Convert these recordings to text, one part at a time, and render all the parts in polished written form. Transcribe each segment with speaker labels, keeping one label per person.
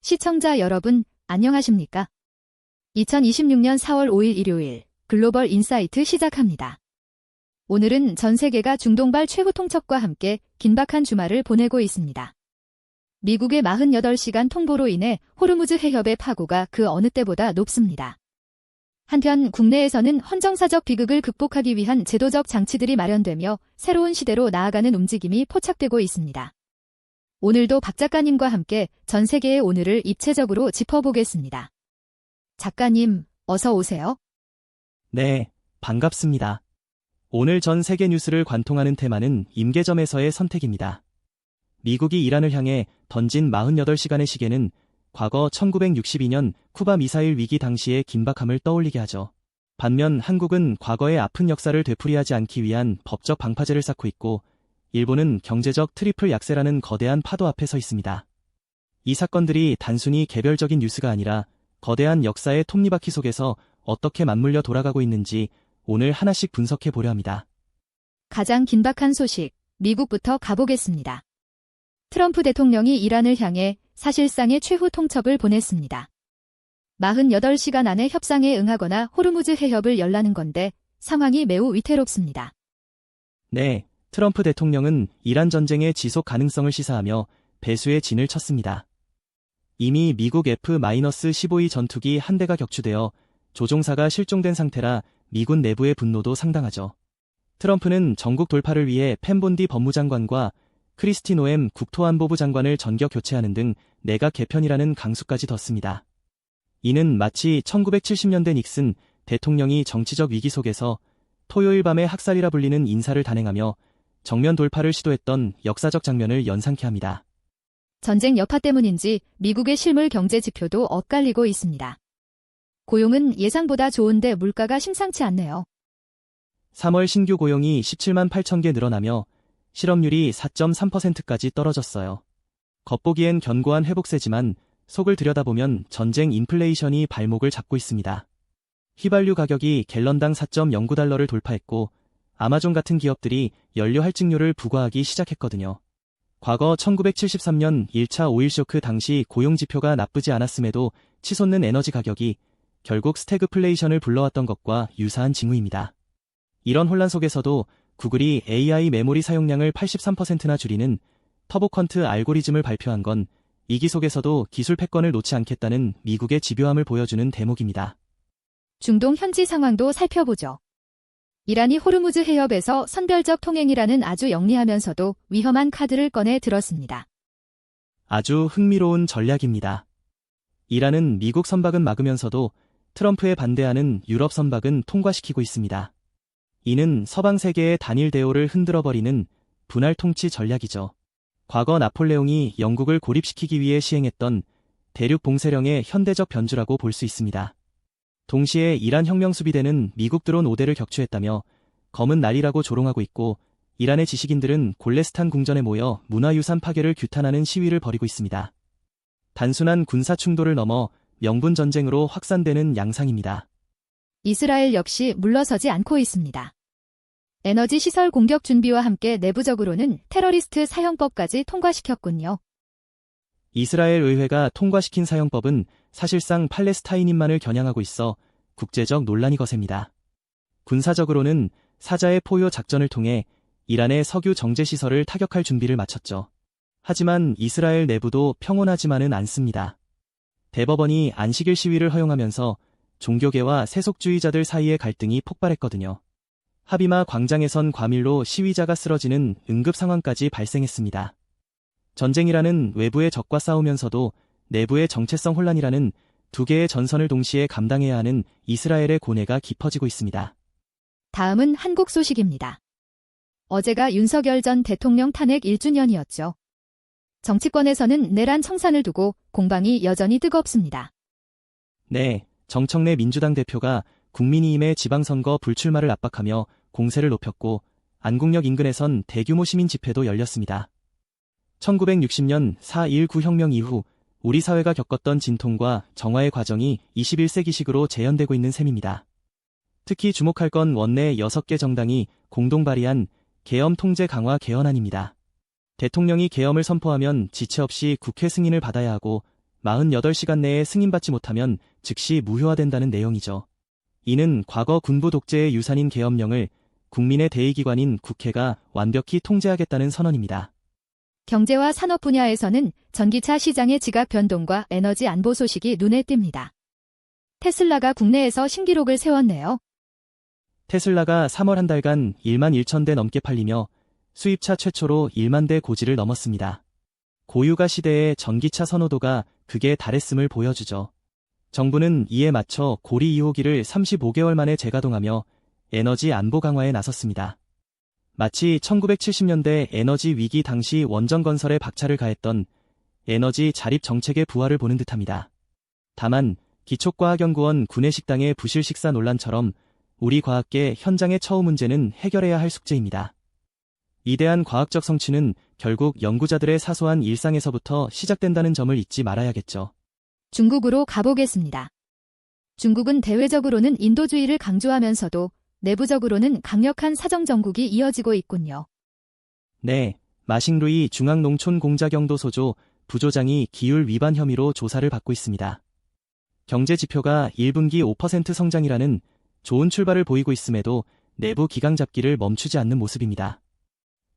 Speaker 1: 시청자 여러분, 안녕하십니까? 2026년 4월 5일 일요일 글로벌 인사이트 시작합니다. 오늘은 전 세계가 중동발 최후 통첩과 함께 긴박한 주말을 보내고 있습니다. 미국의 48시간 통보로 인해 호르무즈 해협의 파고가 그 어느 때보다 높습니다. 한편 국내에서는 헌정사적 비극을 극복하기 위한 제도적 장치들이 마련되며 새로운 시대로 나아가는 움직임이 포착되고 있습니다. 오늘도 박 작가님과 함께 전 세계의 오늘을 입체적으로 짚어보겠습니다. 작가님, 어서 오세요.
Speaker 2: 네, 반갑습니다. 오늘 전 세계 뉴스를 관통하는 테마는 임계점에서의 선택입니다. 미국이 이란을 향해 던진 48시간의 시계는 과거 1962년 쿠바 미사일 위기 당시의 긴박함을 떠올리게 하죠. 반면 한국은 과거의 아픈 역사를 되풀이하지 않기 위한 법적 방파제를 쌓고 있고, 일본은 경제적 트리플 약세라는 거대한 파도 앞에 서 있습니다. 이 사건들이 단순히 개별적인 뉴스가 아니라 거대한 역사의 톱니바퀴 속에서 어떻게 맞물려 돌아가고 있는지 오늘 하나씩 분석해 보려 합니다.
Speaker 1: 가장 긴박한 소식, 미국부터 가보겠습니다. 트럼프 대통령이 이란을 향해 사실상의 최후 통첩을 보냈습니다. 48시간 안에 협상에 응하거나 호르무즈 해협을 열라는 건데 상황이 매우 위태롭습니다.
Speaker 2: 네, 트럼프 대통령은 이란 전쟁의 지속 가능성을 시사하며 배수의 진을 쳤습니다. 이미 미국 F-15E 전투기 한 대가 격추되어 조종사가 실종된 상태라 미군 내부의 분노도 상당하죠. 트럼프는 전국 돌파를 위해 펜 본디 법무장관과 크리스티 노엠 국토안보부 장관을 전격 교체하는 등 내각 개편이라는 강수까지 뒀습니다. 이는 마치 1970년대 닉슨 대통령이 정치적 위기 속에서 토요일 밤의 학살이라 불리는 인사를 단행하며 정면 돌파를 시도했던 역사적 장면을 연상케 합니다.
Speaker 1: 전쟁 여파 때문인지 미국의 실물 경제 지표도 엇갈리고 있습니다. 고용은 예상보다 좋은데 물가가 심상치 않네요.
Speaker 2: 3월 신규 고용이 17만 8천 개 늘어나며 실업률이 4.3%까지 떨어졌어요. 겉보기엔 견고한 회복세지만 속을 들여다보면 전쟁 인플레이션이 발목을 잡고 있습니다. 휘발유 가격이 갤런당 4.09달러를 돌파했고 아마존 같은 기업들이 연료 할증료를 부과하기 시작했거든요. 과거 1973년 1차 오일 쇼크 당시 고용 지표가 나쁘지 않았음에도 치솟는 에너지 가격이 결국 스태그플레이션을 불러왔던 것과 유사한 징후입니다. 이런 혼란 속에서도 구글이 AI 메모리 사용량을 83%나 줄이는 터보컨트 알고리즘을 발표한 건 위기 속에서도 기술 패권을 놓지 않겠다는 미국의 집요함을 보여주는 대목입니다.
Speaker 1: 중동 현지 상황도 살펴보죠. 이란이 호르무즈 해협에서 선별적 통행이라는 아주 영리하면서도 위험한 카드를 꺼내 들었습니다.
Speaker 2: 아주 흥미로운 전략입니다. 이란은 미국 선박은 막으면서도 트럼프에 반대하는 유럽 선박은 통과시키고 있습니다. 이는 서방 세계의 단일 대오를 흔들어버리는 분할 통치 전략이죠. 과거 나폴레옹이 영국을 고립시키기 위해 시행했던 대륙 봉쇄령의 현대적 변주라고 볼 수 있습니다. 동시에 이란 혁명수비대는 미국 드론 5대를 격추했다며 검은 날이라고 조롱하고 있고, 이란의 지식인들은 골레스탄 궁전에 모여 문화유산 파괴를 규탄하는 시위를 벌이고 있습니다. 단순한 군사 충돌을 넘어 명분 전쟁으로 확산되는 양상입니다.
Speaker 1: 이스라엘 역시 물러서지 않고 있습니다. 에너지 시설 공격 준비와 함께 내부적으로는 테러리스트 사형법까지 통과시켰군요.
Speaker 2: 이스라엘 의회가 통과시킨 사형법은 사실상 팔레스타인인만을 겨냥하고 있어 국제적 논란이 거셉니다. 군사적으로는 사자의 포효 작전을 통해 이란의 석유 정제시설을 타격할 준비를 마쳤죠. 하지만 이스라엘 내부도 평온하지만은 않습니다. 대법원이 안식일 시위를 허용하면서 종교계와 세속주의자들 사이의 갈등이 폭발했거든요. 하비마 광장에선 과밀로 시위자가 쓰러지는 응급 상황까지 발생했습니다. 전쟁이라는 외부의 적과 싸우면서도 내부의 정체성 혼란이라는 두 개의 전선을 동시에 감당해야 하는 이스라엘의 고뇌가 깊어지고 있습니다.
Speaker 1: 다음은 한국 소식입니다. 어제가 윤석열 전 대통령 탄핵 1주년이었죠. 정치권에서는 내란 청산을 두고 공방이 여전히 뜨겁습니다.
Speaker 2: 네, 정청래 민주당 대표가 국민의힘의 지방선거 불출마를 압박하며 공세를 높였고, 안국역 인근에선 대규모 시민 집회도 열렸습니다. 1960년 4.19 혁명 이후 우리 사회가 겪었던 진통과 정화의 과정이 21세기식으로 재현되고 있는 셈입니다. 특히 주목할 건 원내 6개 정당이 공동 발의한 계엄 통제 강화 개헌안입니다. 대통령이 계엄을 선포하면 지체 없이 국회 승인을 받아야 하고, 48시간 내에 승인받지 못하면 즉시 무효화된다는 내용이죠. 이는 과거 군부 독재의 유산인 계엄령을 국민의 대의기관인 국회가 완벽히 통제하겠다는 선언입니다.
Speaker 1: 경제와 산업 분야에서는 전기차 시장의 지각 변동과 에너지 안보 소식이 눈에 띕니다. 테슬라가 국내에서 신기록을 세웠네요.
Speaker 2: 테슬라가 3월 한 달간 1만 1천 대 넘게 팔리며 수입차 최초로 1만 대 고지를 넘었습니다. 고유가 시대의 전기차 선호도가 극에 달했음을 보여주죠. 정부는 이에 맞춰 고리 2호기를 35개월 만에 재가동하며 에너지 안보 강화에 나섰습니다. 마치 1970년대 에너지 위기 당시 원전 건설에 박차를 가했던 에너지 자립 정책의 부활을 보는 듯합니다. 다만 기초과학연구원 구내식당의 부실 식사 논란처럼 우리 과학계 현장의 처우 문제는 해결해야 할 숙제입니다. 이대한 과학적 성취는 결국 연구자들의 사소한 일상에서부터 시작된다는 점을 잊지 말아야겠죠.
Speaker 1: 중국으로 가보겠습니다. 중국은 대외적으로는 인도주의를 강조하면서도 내부적으로는 강력한 사정정국이 이어지고 있군요.
Speaker 2: 네, 마싱루이 중앙농촌공자경도소조 부조장이 기율 위반 혐의로 조사를 받고 있습니다. 경제지표가 1분기 5% 성장이라는 좋은 출발을 보이고 있음에도 내부 기강잡기를 멈추지 않는 모습입니다.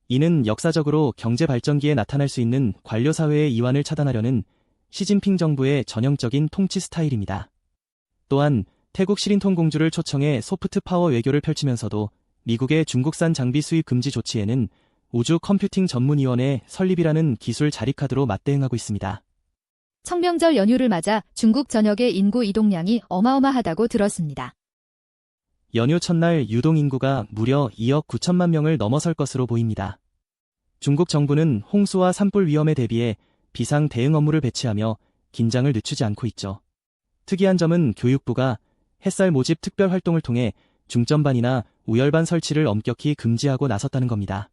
Speaker 2: 이는 역사적으로 경제 발전기에 나타날 수 있는 관료사회의 이완을 차단하려는 시진핑 정부의 전형적인 통치 스타일입니다. 또한 태국 시린통 공주를 초청해 소프트 파워 외교를 펼치면서도 미국의 중국산 장비 수입 금지 조치에는 우주 컴퓨팅 전문위원회 설립이라는 기술 자립카드로 맞대응하고 있습니다.
Speaker 1: 청명절 연휴를 맞아 중국 전역의 인구 이동량이 어마어마하다고 들었습니다.
Speaker 2: 연휴 첫날 유동인구가 무려 2억 9천만 명을 넘어설 것으로 보입니다. 중국 정부는 홍수와 산불 위험에 대비해 비상 대응 업무를 배치하며 긴장을 늦추지 않고 있죠. 특이한 점은 교육부가 햇살 모집 특별 활동을 통해 중점반이나 우열반 설치를 엄격히 금지하고 나섰다는 겁니다.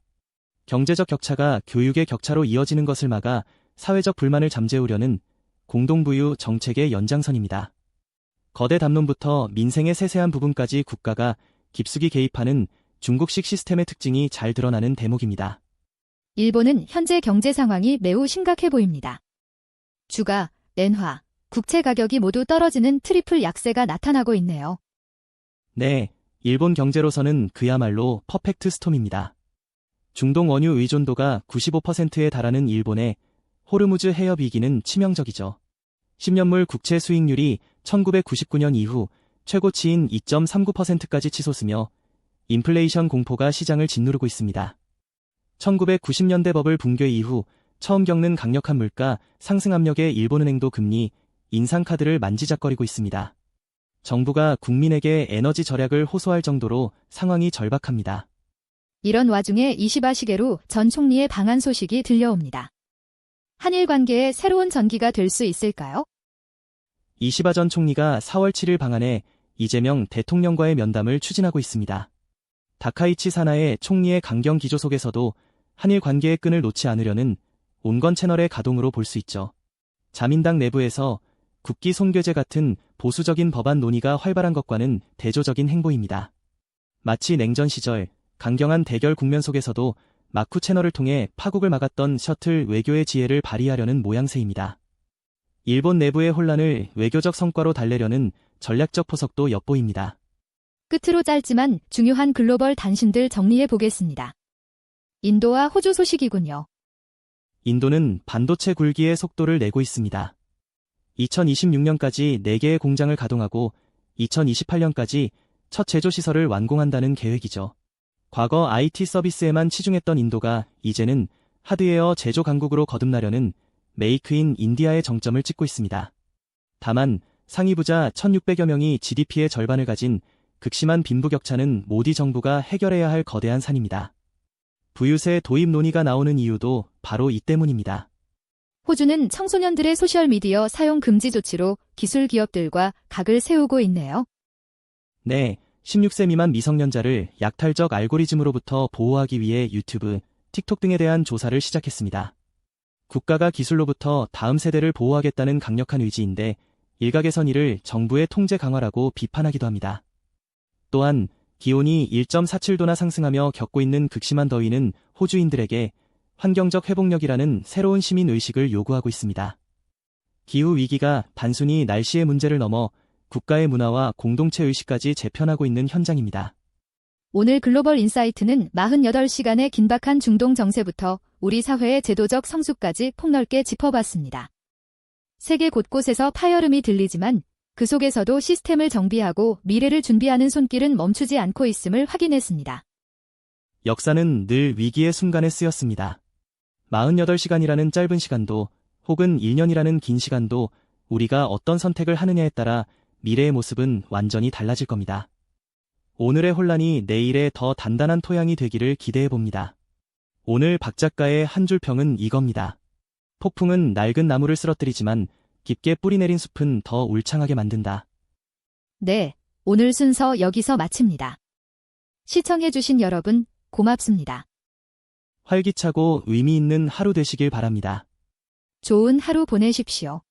Speaker 2: 경제적 격차가 교육의 격차로 이어지는 것을 막아 사회적 불만을 잠재우려는 공동부유 정책의 연장선입니다. 거대 담론부터 민생의 세세한 부분까지 국가가 깊숙이 개입하는 중국식 시스템의 특징이 잘 드러나는 대목입니다.
Speaker 1: 일본은 현재 경제 상황이 매우 심각해 보입니다. 주가, 엔화, 국채 가격이 모두 떨어지는 트리플 약세가 나타나고 있네요.
Speaker 2: 네, 일본 경제로서는 그야말로 퍼펙트 스톰입니다. 중동 원유 의존도가 95%에 달하는 일본의 호르무즈 해협 위기는 치명적이죠. 10년물 국채 수익률이 1999년 이후 최고치인 2.39%까지 치솟으며 인플레이션 공포가 시장을 짓누르고 있습니다. 1990년대 버블 붕괴 이후 처음 겪는 강력한 물가 상승 압력에 일본은행도 금리 인상 카드를 만지작거리고 있습니다. 정부가 국민에게 에너지 절약을 호소할 정도로 상황이 절박합니다.
Speaker 1: 이런 와중에 이시바 시게루 전 총리의 방한 소식이 들려옵니다. 한일 관계의 새로운 전기가 될 수 있을까요?
Speaker 2: 이시바 전 총리가 4월 7일 방한해 이재명 대통령과의 면담을 추진하고 있습니다. 다카이치 사나의 총리의 강경 기조 속에서도 한일 관계의 끈을 놓지 않으려는 온건 채널의 가동으로 볼 수 있죠. 자민당 내부에서 국기 손괴제 같은 보수적인 법안 논의가 활발한 것과는 대조적인 행보입니다. 마치 냉전 시절 강경한 대결 국면 속에서도 마쿠 채널을 통해 파국을 막았던 셔틀 외교의 지혜를 발휘하려는 모양새입니다. 일본 내부의 혼란을 외교적 성과로 달래려는 전략적 포석도 엿보입니다.
Speaker 1: 끝으로 짧지만 중요한 글로벌 단신들 정리해 보겠습니다. 인도와 호주 소식이군요.
Speaker 2: 인도는 반도체 굴기의 속도를 내고 있습니다. 2026년까지 4개의 공장을 가동하고 2028년까지 첫 제조시설을 완공한다는 계획이죠. 과거 IT 서비스에만 치중했던 인도가 이제는 하드웨어 제조 강국으로 거듭나려는 메이크 인 인디아의 정점을 찍고 있습니다. 다만 상위 부자 1,600여 명이 GDP의 절반을 가진 극심한 빈부격차는 모디 정부가 해결해야 할 거대한 산입니다. 부유세 도입 논의가 나오는 이유도 바로 이 때문입니다.
Speaker 1: 호주는 청소년들의 소셜미디어 사용 금지 조치로 기술 기업들과 각을 세우고 있네요.
Speaker 2: 네, 16세 미만 미성년자를 약탈적 알고리즘으로부터 보호하기 위해 유튜브, 틱톡 등에 대한 조사를 시작했습니다. 국가가 기술로부터 다음 세대를 보호하겠다는 강력한 의지인데 일각에선 이를 정부의 통제 강화라고 비판하기도 합니다. 또한 기온이 1.47도나 상승하며 겪고 있는 극심한 더위는 호주인들에게 환경적 회복력이라는 새로운 시민의식을 요구하고 있습니다. 기후위기가 단순히 날씨의 문제를 넘어 국가의 문화와 공동체 의식까지 재편하고 있는 현장입니다.
Speaker 1: 오늘 글로벌 인사이트는 48시간의 긴박한 중동 정세부터 우리 사회의 제도적 성숙까지 폭넓게 짚어봤습니다. 세계 곳곳에서 파열음이 들리지만 그 속에서도 시스템을 정비하고 미래를 준비하는 손길은 멈추지 않고 있음을 확인했습니다.
Speaker 2: 역사는 늘 위기의 순간에 쓰였습니다. 48시간이라는 짧은 시간도 혹은 1년이라는 긴 시간도 우리가 어떤 선택을 하느냐에 따라 미래의 모습은 완전히 달라질 겁니다. 오늘의 혼란이 내일의 더 단단한 토양이 되기를 기대해 봅니다. 오늘 박 작가의 한 줄 평은 이겁니다. 폭풍은 낡은 나무를 쓰러뜨리지만 깊게 뿌리내린 숲은 더 울창하게 만든다.
Speaker 1: 네, 오늘 순서 여기서 마칩니다. 시청해주신 여러분, 고맙습니다.
Speaker 2: 활기차고 의미 있는 하루 되시길 바랍니다.
Speaker 1: 좋은 하루 보내십시오.